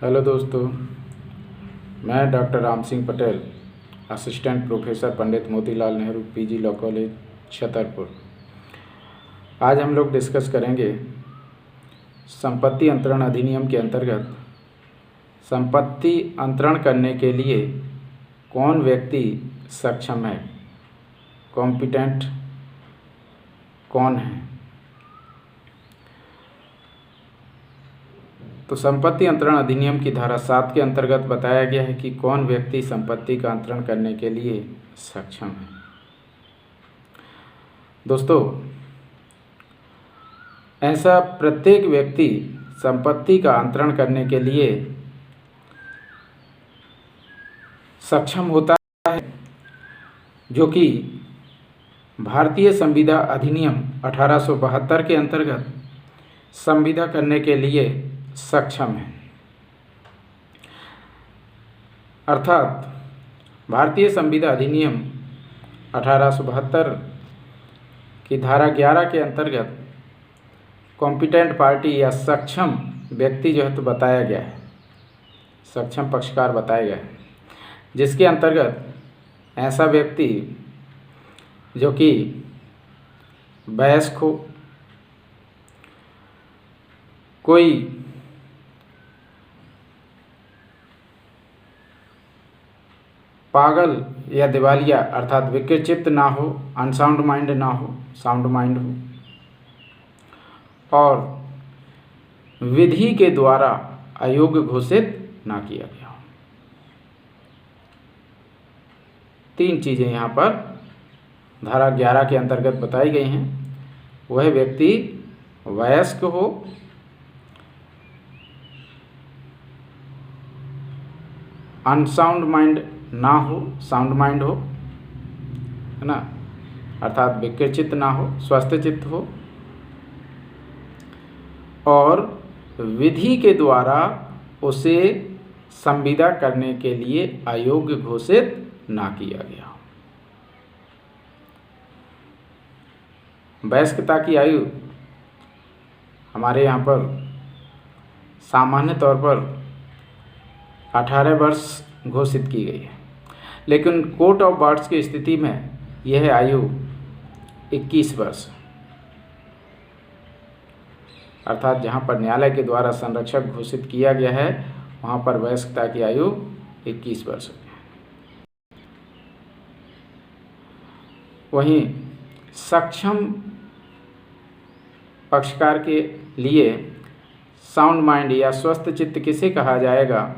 Hello दोस्तों, मैं doctor Ram Singh Patel, assistant professor Pandit Motilal Nehru PG law college Chhatarpur. आज हम लोग डिस्कस करेंगे संपत्ति अंतरण अधिनियम के अंतर्गत संपत्ति अंतरण करने के लिए कौन व्यक्ति सक्षम है, कॉम्पिटेंट कौन है। तो संपत्ति अंतरण अधिनियम की धारा 7 के अंतर्गत बताया गया है कि कौन व्यक्ति संपत्ति का अंतरण करने के लिए सक्षम है। दोस्तों, ऐसा प्रत्येक व्यक्ति संपत्ति का अंतरण करने के लिए सक्षम होता है जो कि भारतीय संविदा अधिनियम 1872 के अंतर्गत संविदा करने के लिए सक्षम है। अर्थात भारतीय संविदा अधिनियम 1872 की धारा 11 के अंतर्गत कॉम्पिटेंट पार्टी या सक्षम व्यक्ति जो है तो बताया गया है, सक्षम पक्षकार बताया गया है, जिसके अंतर्गत ऐसा व्यक्ति जो कि वयस्क हो, कोई पागल या दिवालिया अर्थात विकृत ना हो, अनसाउंड माइंड ना हो, साउंड माइंड हो, और विधि के द्वारा अयोग्य घोषित ना किया गया हो। 3 चीज़ें यहाँ पर धारा 11 के अंतर्गत बताई गई हैं। वह व्यक्ति वयस्क हो, अनसाउंड माइंड ना हो, साउंड माइंड हो, है ना, अर्थात विकृत ना हो, स्वस्थ चित्त हो, और विधि के द्वारा उसे संविदा करने के लिए अयोग्य घोषित ना किया गया हो। वयस्कता की आयु हमारे यहाँ पर सामान्य तौर पर 18 वर्ष घोषित की गई है, लेकिन कोर्ट ऑफ वार्ड्स की स्थिति में यह आयु 21 वर्ष, अर्थात जहाँ पर न्यायालय के द्वारा संरक्षक घोषित किया गया है वहाँ पर वयस्कता की आयु 21 वर्ष है। वहीं सक्षम पक्षकार के लिए साउंड माइंड या स्वस्थ चित्त किसे कहा जाएगा,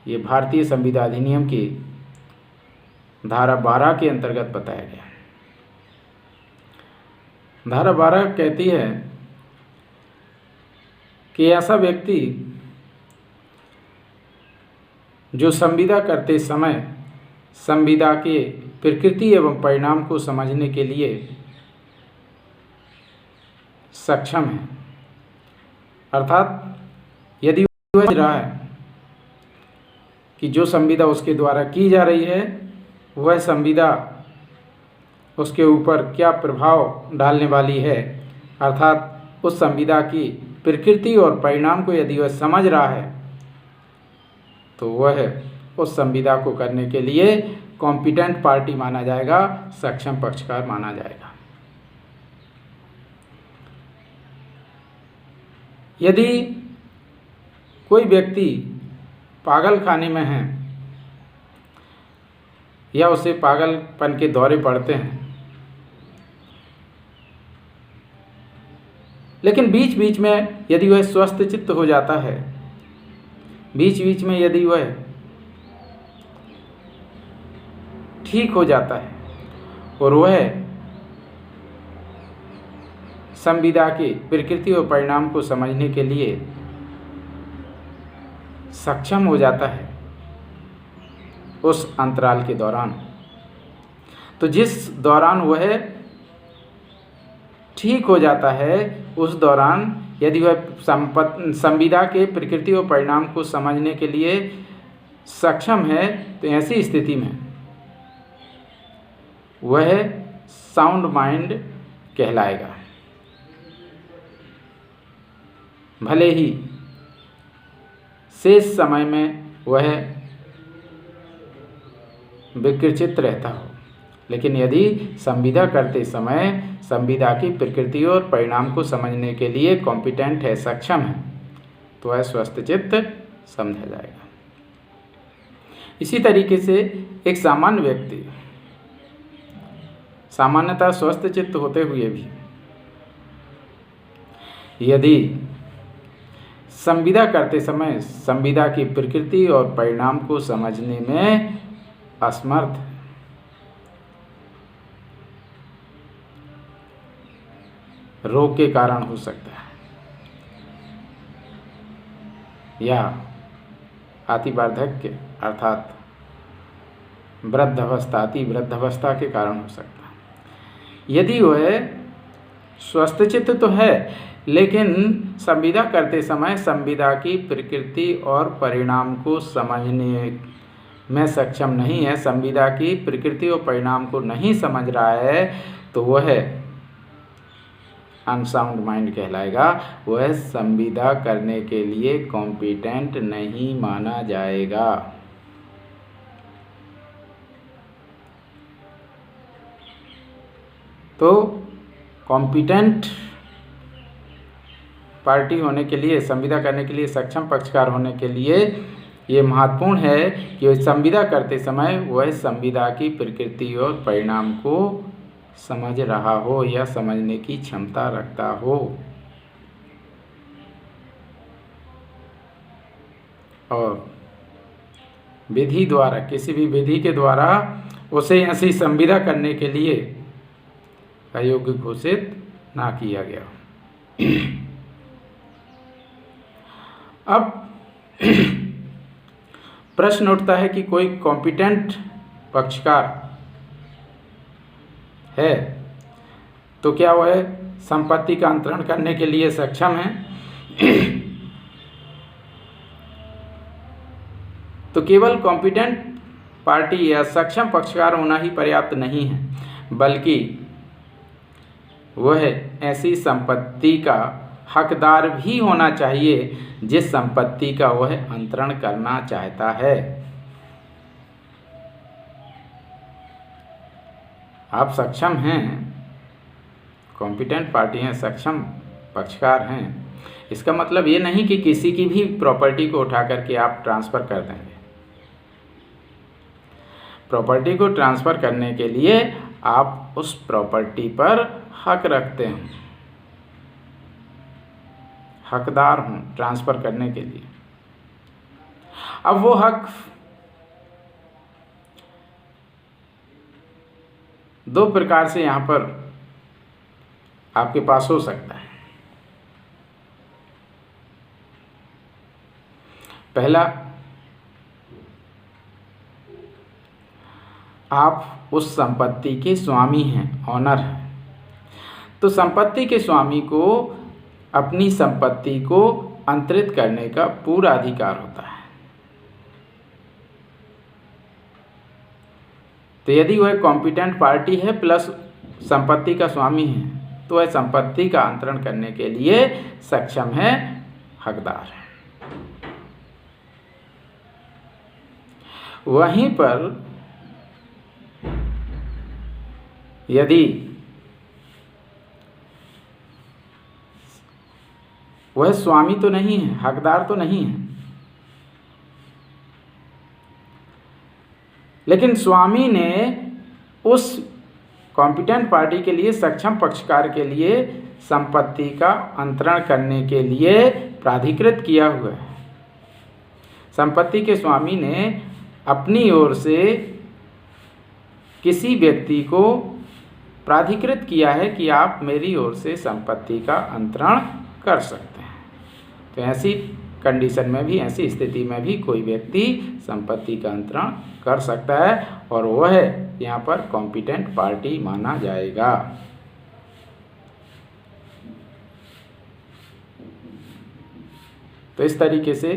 ये भारतीय संविदा अधिनियम की धारा 12 के अंतर्गत बताया गया है। धारा 12 कहती है कि ऐसा व्यक्ति जो संविदा करते समय संविदा के प्रकृति एवं परिणाम को समझने के लिए सक्षम है, अर्थात यदि वह समझ रहा है कि जो संविदा उसके द्वारा की जा रही है वह संविदा उसके ऊपर क्या प्रभाव डालने वाली है, अर्थात उस संविदा की प्रकृति और परिणाम को यदि वह समझ रहा है तो वह उस संविदा को करने के लिए कॉम्पिटेंट पार्टी माना जाएगा, सक्षम पक्षकार माना जाएगा। यदि कोई व्यक्ति पागल खाने में है या उसे पागलपन के दौरे पड़ते हैं, लेकिन बीच बीच में यदि वह स्वस्थ चित्त हो जाता है, बीच बीच में यदि वह ठीक हो जाता है और वह संविदा की प्रकृति और परिणाम को समझने के लिए सक्षम हो जाता है उस अंतराल के दौरान, तो जिस दौरान वह ठीक हो जाता है उस दौरान यदि वह संविदा के प्रकृति और परिणाम को समझने के लिए सक्षम है तो ऐसी स्थिति में वह साउंड माइंड कहलाएगा। भले ही शेष समय में वह विकृचित रहता हो। लेकिन यदि संविदा करते समय संविदा की प्रकृति और परिणाम को समझने के लिए कॉम्पिटेंट है, सक्षम है, तो वह स्वस्थ चित्त समझा जाएगा। इसी तरीके से एक सामान्य व्यक्ति सामान्यतः स्वस्थ चित्त होते हुए भी यदि संविदा करते समय संविदा की प्रकृति और परिणाम को समझने में असमर्थ, रोग के कारण हो सकता है या अतिवार्धक्य अर्थात वृद्धावस्था, अति वृद्धावस्था के कारण हो सकता है। यदि वह स्वस्थ चित्त तो है लेकिन संविदा करते समय संविदा की प्रकृति और परिणाम को समझने में सक्षम नहीं है, संविदा की प्रकृति और परिणाम को नहीं समझ रहा है, तो वह अनसाउंड माइंड कहलाएगा। वह संविदा करने के लिए कॉम्पिटेंट नहीं माना जाएगा। तो कॉम्पिटेंट पार्टी होने के लिए, संविदा करने के लिए सक्षम पक्षकार होने के लिए ये महत्वपूर्ण है कि वह संविदा करते समय वह संविदा की प्रकृति और परिणाम को समझ रहा हो या समझने की क्षमता रखता हो। और विधि द्वारा, किसी भी विधि के द्वारा उसे ऐसी संविदा करने के लिए अयोग्य घोषित ना किया गया। अब प्रश्न उठता है कि कोई कॉम्पिटेंट पक्षकार है तो क्या वह संपत्ति का अंतरण करने के लिए सक्षम है? तो केवल कॉम्पिटेंट पार्टी या सक्षम पक्षकार होना ही पर्याप्त नहीं है, बल्कि वह ऐसी संपत्ति का हकदार भी होना चाहिए जिस संपत्ति का वह अंतरण करना चाहता है। आप सक्षम हैं, कॉम्पिटेंट पार्टी हैं, सक्षम पक्षकार हैं, इसका मतलब ये नहीं कि किसी की भी प्रॉपर्टी को उठा करके आप ट्रांसफ़र कर देंगे। प्रॉपर्टी को ट्रांसफ़र करने के लिए आप उस प्रॉपर्टी पर हक रखते हैं, हकदार हूँ ट्रांसफ़र करने के लिए। अब वो हक दो प्रकार से यहाँ पर आपके पास हो सकता है। पहला, आप उस संपत्ति के स्वामी हैं, ऑनर हैं, तो संपत्ति के स्वामी को अपनी संपत्ति को अंतरित करने का पूरा अधिकार होता है। तो यदि वह कॉम्पिटेंट पार्टी है प्लस संपत्ति का स्वामी है तो वह संपत्ति का अंतरण करने के लिए सक्षम है, हकदार है। वहीं पर यदि वह स्वामी तो नहीं है, हकदार तो नहीं है, लेकिन स्वामी ने उस कॉम्पिटेंट पार्टी के लिए, सक्षम पक्षकार के लिए संपत्ति का अंतरण करने के लिए प्राधिकृत किया हुआ है। संपत्ति के स्वामी ने अपनी ओर से किसी व्यक्ति को प्राधिकृत किया है कि आप मेरी ओर से संपत्ति का अंतरण कर सकते हैं। तो ऐसी कंडीशन में भी, ऐसी स्थिति में भी कोई व्यक्ति संपत्ति का अंतरण कर सकता है और वह यहाँ पर कॉम्पिटेंट पार्टी माना जाएगा। तो इस तरीके से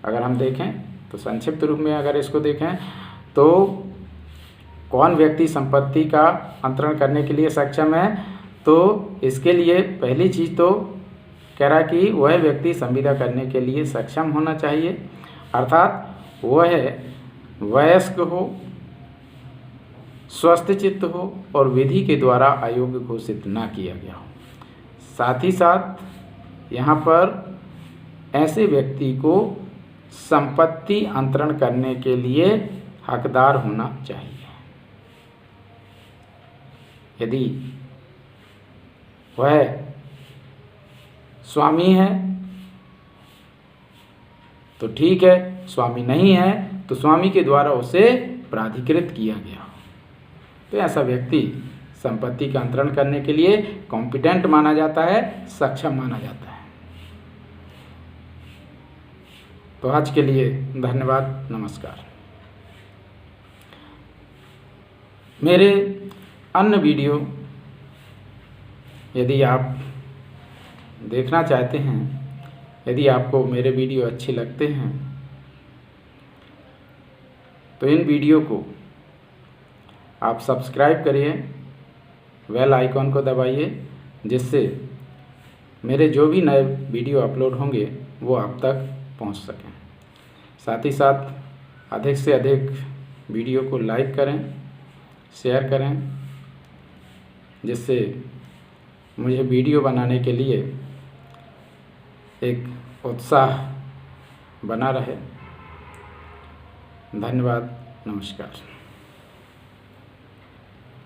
अगर हम देखें तो संक्षिप्त रूप में अगर इसको देखें तो कौन व्यक्ति संपत्ति का अंतरण करने के लिए सक्षम है, तो इसके लिए पहली चीज़ तो कह रहा कि वह व्यक्ति संविदा करने के लिए सक्षम होना चाहिए, अर्थात वह वयस्क हो, स्वस्थ चित्त हो और विधि के द्वारा अयोग्य घोषित ना किया गया हो। साथ ही साथ यहाँ पर ऐसे व्यक्ति को संपत्ति अंतरण करने के लिए हकदार होना चाहिए। यदि वह स्वामी है तो ठीक है, स्वामी नहीं है तो स्वामी के द्वारा उसे प्राधिकृत किया गया हो, तो ऐसा व्यक्ति संपत्ति का अंतरण करने के लिए कॉम्पिटेंट माना जाता है, सक्षम माना जाता है। तो आज के लिए धन्यवाद, नमस्कार। मेरे अन्य वीडियो यदि आप देखना चाहते हैं, यदि आपको मेरे वीडियो अच्छे लगते हैं तो इन वीडियो को आप सब्सक्राइब करिए, बेल आइकॉन को दबाइए, जिससे मेरे जो भी नए वीडियो अपलोड होंगे वो आप तक पहुंच सकें। साथ ही साथ अधिक से अधिक वीडियो को लाइक करें, शेयर करें, जिससे मुझे वीडियो बनाने के लिए एक उत्साह बना रहे। धन्यवाद, नमस्कार।